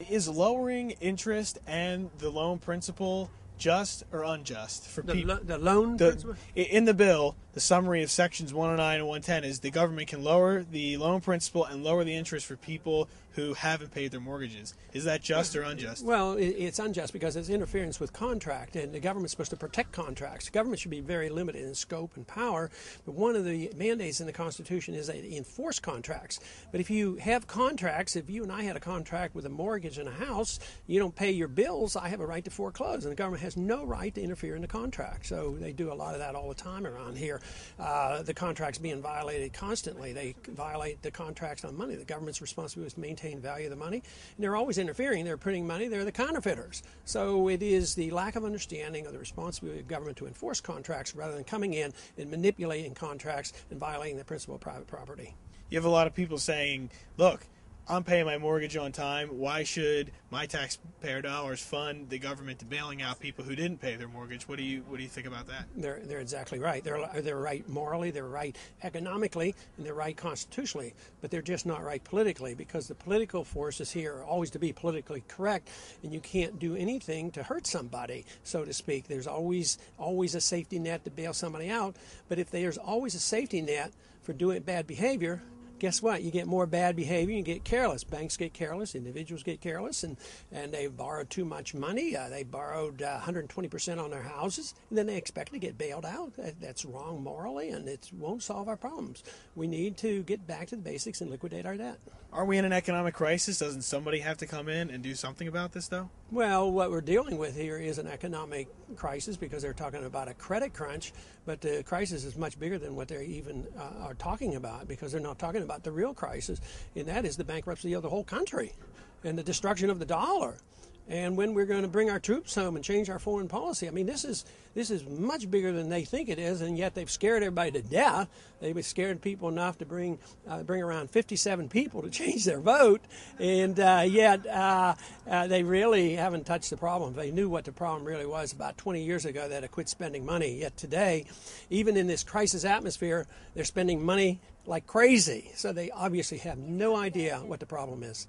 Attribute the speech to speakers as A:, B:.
A: Is lowering interest and the loan principal just or unjust for people?
B: The loan principal?
A: In the bill, the summary of sections 109 and 110 is the government can lower the loan principal and lower the interest for people who haven't paid their mortgages. Is that just or unjust?
B: Well, it's unjust because it's interference with contract, and the government's supposed to protect contracts. The government should be very limited in scope and power, but one of the mandates in the Constitution is that they enforce contracts. But if you have contracts, if you and I had a contract with a mortgage and a house, you don't pay your bills, I have a right to foreclose, and the government has no right to interfere in the contract. So they do a lot of that all the time around here. The contracts being violated constantly. They violate the contracts on money. The government's responsibility is to maintain value of the money, and they're always interfering. They're printing money. They're the counterfeiters. So it is the lack of understanding of the responsibility of government to enforce contracts rather than coming in and manipulating contracts and violating the principle of private property.
A: You have a lot of people saying, look, I'm paying my mortgage on time. Why should my taxpayer dollars fund the government to bailing out people who didn't pay their mortgage? What do you think about that?
B: They're exactly right. They're right morally, they're right economically, and they're right constitutionally, but they're just not right politically, because the political forces here are always to be politically correct, and you can't do anything to hurt somebody, so to speak. There's always a safety net to bail somebody out, but if there's always a safety net for doing bad behavior, guess what? You get more bad behavior, you get careless. Banks get careless, individuals get careless, and they borrowed too much money. They borrowed 120% on their houses, and then they expect to get bailed out. That's wrong morally, and it won't solve our problems. We need to get back to the basics and liquidate our debt.
A: Are we in an economic crisis? Doesn't somebody have to come in and do something about this, though?
B: Well, what we're dealing with here is an economic crisis because they're talking about a credit crunch, but the crisis is much bigger than what they even are talking about, because they're not talking about the real crisis, and that is the bankruptcy of the whole country and the destruction of the dollar. And when we're going to bring our troops home and change our foreign policy. I mean, this is much bigger than they think it is, and yet they've scared everybody to death. They've scared people enough to bring around 57 people to change their vote, and yet they really haven't touched the problem. They knew what the problem really was about 20 years ago. They'd have quit spending money. Yet today, even in this crisis atmosphere, they're spending money like crazy. So they obviously have no idea what the problem is.